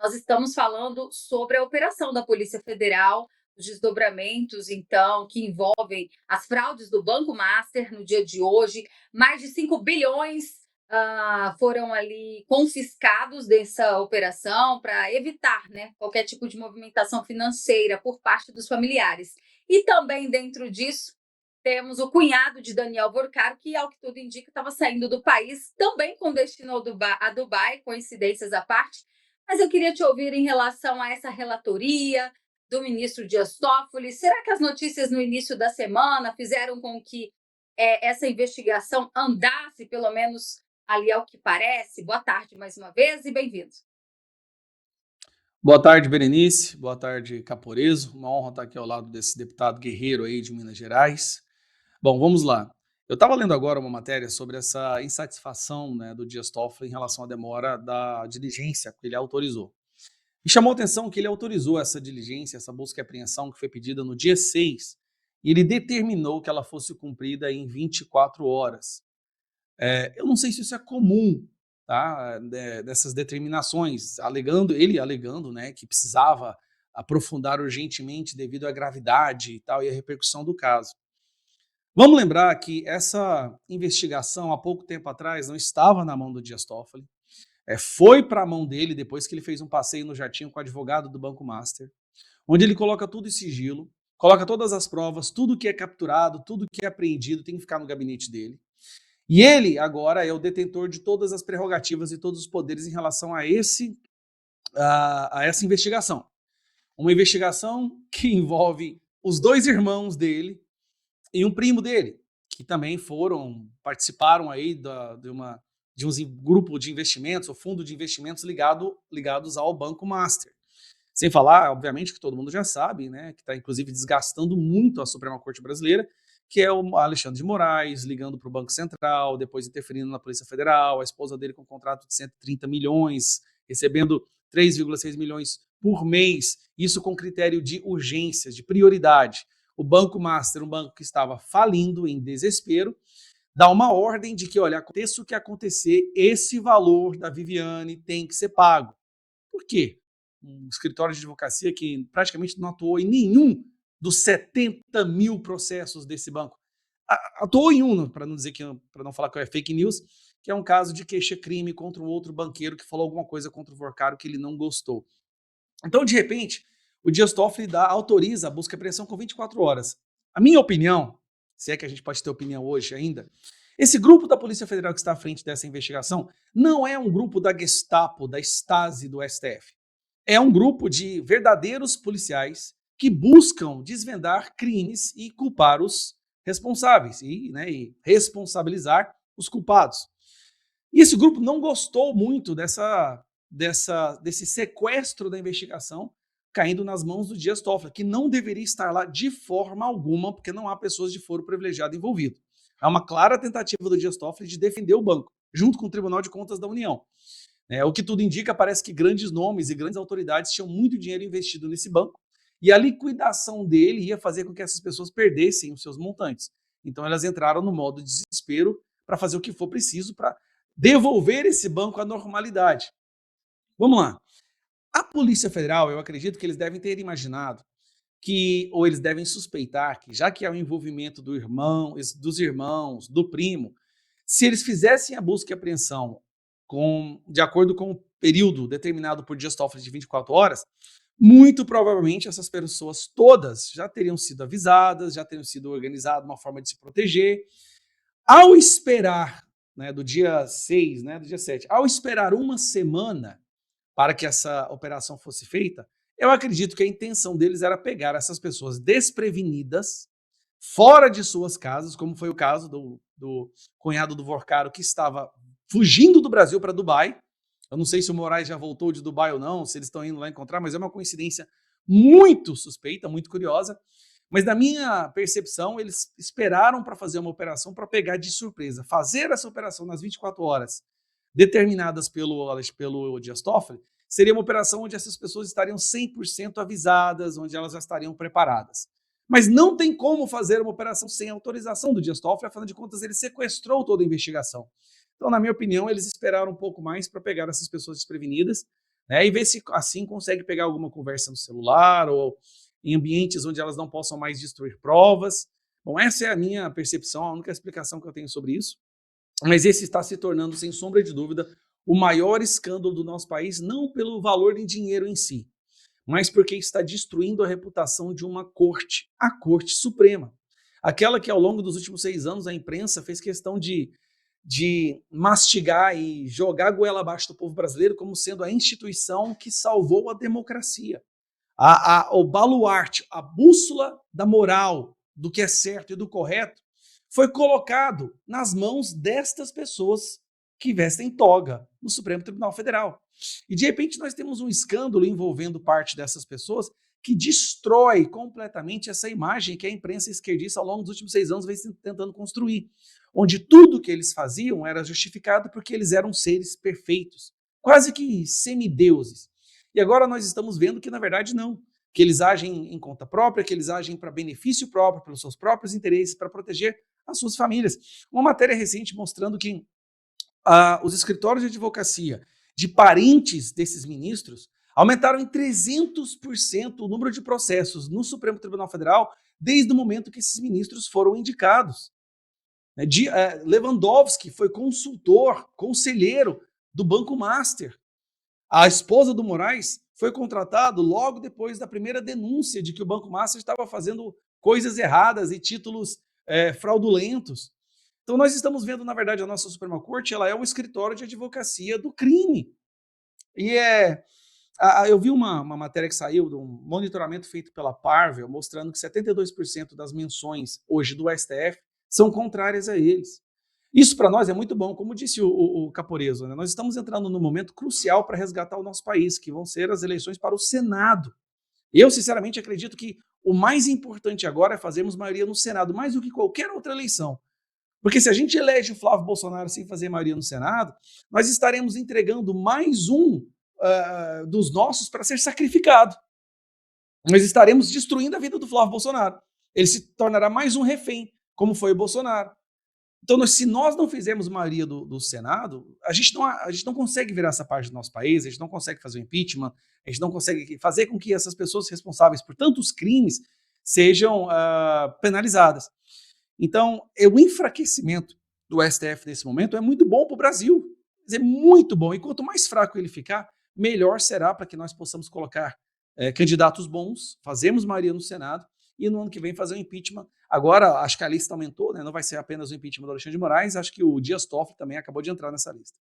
Nós estamos falando sobre a operação da Polícia Federal, os desdobramentos, então, que envolvem as fraudes do Banco Master no dia de hoje. Mais de 5 bilhões foram ali confiscados dessa operação para evitar, né, qualquer tipo de movimentação financeira por parte dos familiares. E também dentro disso, temos o cunhado de Daniel Borcaro, que, ao que tudo indica, estava saindo do país, também com destino a Dubai, coincidências à parte. Mas eu queria te ouvir em relação a essa relatoria do ministro Dias Toffoli. Será que as notícias no início da semana fizeram com que essa investigação andasse, pelo menos ali ao que parece? Boa tarde mais uma vez e bem-vindo. Boa tarde, Berenice. Boa tarde, Caporeso. Uma honra estar aqui ao lado desse deputado guerreiro aí de Minas Gerais. Bom, vamos lá. Eu estava lendo agora uma matéria sobre essa insatisfação, né, do Dias Toffoli em relação à demora da diligência que ele autorizou. Me chamou a atenção que ele autorizou essa diligência, essa busca e apreensão que foi pedida no dia 6, e ele determinou que ela fosse cumprida em 24 horas. Eu não sei se isso é comum, tá, dessas determinações, ele alegando, né, que precisava aprofundar urgentemente devido à gravidade e tal e à repercussão do caso. Vamos lembrar que essa investigação, há pouco tempo atrás, não estava na mão do Dias Toffoli, foi para a mão dele depois que ele fez um passeio no jatinho com o advogado do Banco Master, onde ele coloca tudo em sigilo, coloca todas as provas, tudo que é capturado, tudo que é apreendido tem que ficar no gabinete dele. E ele agora é o detentor de todas as prerrogativas e todos os poderes em relação a essa investigação. Uma investigação que envolve os dois irmãos dele e um primo dele, que também participaram aí de um grupo de investimentos, ou fundo de investimentos ligados ao Banco Master. Sem falar, obviamente, que todo mundo já sabe, né, que está inclusive desgastando muito a Suprema Corte Brasileira, que é o Alexandre de Moraes ligando para o Banco Central, depois interferindo na Polícia Federal, a esposa dele com um contrato de 130 milhões, recebendo 3,6 milhões por mês, isso com critério de urgência, de prioridade. O Banco Master, um banco que estava falindo em desespero, dá uma ordem de que, olha, aconteça o que acontecer, esse valor da Viviane tem que ser pago. Por quê? Um escritório de advocacia que praticamente não atuou em nenhum dos 70 mil processos desse banco. Atuou em um, para não falar que é fake news, que é um caso de queixa-crime contra um outro banqueiro que falou alguma coisa contra o Vorcaro que ele não gostou. Então, de repente, o Dias Toffoli autoriza a busca e apreensão com 24 horas. A minha opinião, se é que a gente pode ter opinião hoje ainda, esse grupo da Polícia Federal que está à frente dessa investigação não é um grupo da Gestapo, da Stasi, do STF. É um grupo de verdadeiros policiais que buscam desvendar crimes e culpar os responsáveis e responsabilizar os culpados. E esse grupo não gostou muito desse sequestro da investigação caindo nas mãos do Dias Toffoli, que não deveria estar lá de forma alguma, porque não há pessoas de foro privilegiado envolvido. É uma clara tentativa do Dias Toffoli de defender o banco, junto com o Tribunal de Contas da União. O que tudo indica, parece que grandes nomes e grandes autoridades tinham muito dinheiro investido nesse banco e a liquidação dele ia fazer com que essas pessoas perdessem os seus montantes. Então elas entraram no modo de desespero para fazer o que for preciso para devolver esse banco à normalidade. Vamos lá. A Polícia Federal, eu acredito que eles devem ter imaginado ou eles devem suspeitar que, já que há o envolvimento dos irmãos, do primo, se eles fizessem a busca e apreensão de acordo com o período determinado por Dias Toffoli de 24 horas, muito provavelmente essas pessoas todas já teriam sido avisadas, já teriam sido organizadas uma forma de se proteger. Ao esperar, né, do dia 6, né, do dia 7, ao esperar uma semana para que essa operação fosse feita, eu acredito que a intenção deles era pegar essas pessoas desprevenidas, fora de suas casas, como foi o caso do cunhado do Vorcaro, que estava fugindo do Brasil para Dubai. Eu não sei se o Moraes já voltou de Dubai ou não, se eles estão indo lá encontrar, mas é uma coincidência muito suspeita, muito curiosa. Mas na minha percepção, eles esperaram para fazer uma operação para pegar de surpresa. Fazer essa operação nas 24 horas determinadas pelo Dias Toffoli seria uma operação onde essas pessoas estariam 100% avisadas, onde elas já estariam preparadas. Mas não tem como fazer uma operação sem autorização do Dias Toffoli, afinal de contas ele sequestrou toda a investigação. Então, na minha opinião, eles esperaram um pouco mais para pegar essas pessoas desprevenidas, né, e ver se assim consegue pegar alguma conversa no celular ou em ambientes onde elas não possam mais destruir provas. Bom, essa é a minha percepção, a única explicação que eu tenho sobre isso. Mas esse está se tornando, sem sombra de dúvida, o maior escândalo do nosso país, não pelo valor em dinheiro em si, mas porque está destruindo a reputação de uma corte, a Corte Suprema. Aquela que ao longo dos últimos 6 anos a imprensa fez questão de mastigar e jogar a goela abaixo do povo brasileiro como sendo a instituição que salvou a democracia. O baluarte, a bússola da moral, do que é certo e do correto, foi colocado nas mãos destas pessoas que vestem toga no Supremo Tribunal Federal. E de repente nós temos um escândalo envolvendo parte dessas pessoas que destrói completamente essa imagem que a imprensa esquerdista ao longo dos últimos 6 anos vem tentando construir, onde tudo que eles faziam era justificado porque eles eram seres perfeitos, quase que semideuses. E agora nós estamos vendo que na verdade não, que eles agem em conta própria, que eles agem para benefício próprio, pelos seus próprios interesses, para proteger as suas famílias. Uma matéria recente mostrando que os escritórios de advocacia de parentes desses ministros aumentaram em 300% o número de processos no Supremo Tribunal Federal desde o momento que esses ministros foram indicados. Lewandowski foi consultor, conselheiro do Banco Master. A esposa do Moraes foi contratado logo depois da primeira denúncia de que o Banco Master estava fazendo coisas erradas e títulos fraudulentos. Então nós estamos vendo, na verdade, a nossa Suprema Corte, ela é um escritório de advocacia do crime. E eu vi uma matéria que saiu de um monitoramento feito pela Parvel, mostrando que 72% das menções hoje do STF são contrárias a eles. Isso para nós é muito bom, como disse o Caporeso, né? Nós estamos entrando num momento crucial para resgatar o nosso país, que vão ser as eleições para o Senado. Eu, sinceramente, acredito que o mais importante agora é fazermos maioria no Senado, mais do que qualquer outra eleição. Porque se a gente elege o Flávio Bolsonaro sem fazer maioria no Senado, nós estaremos entregando mais um dos nossos para ser sacrificado. Nós estaremos destruindo a vida do Flávio Bolsonaro. Ele se tornará mais um refém, como foi o Bolsonaro. Então, se nós não fizermos maioria do Senado, a gente não consegue virar essa parte do nosso país, a gente não consegue fazer o impeachment, a gente não consegue fazer com que essas pessoas responsáveis por tantos crimes sejam penalizadas. Então, o enfraquecimento do STF nesse momento é muito bom para o Brasil. É muito bom. E quanto mais fraco ele ficar, melhor será para que nós possamos colocar candidatos bons, fazermos maioria no Senado e no ano que vem fazer o impeachment. Agora, acho que a lista aumentou, né? Não vai ser apenas o impeachment do Alexandre de Moraes, acho que o Dias Toffoli também acabou de entrar nessa lista.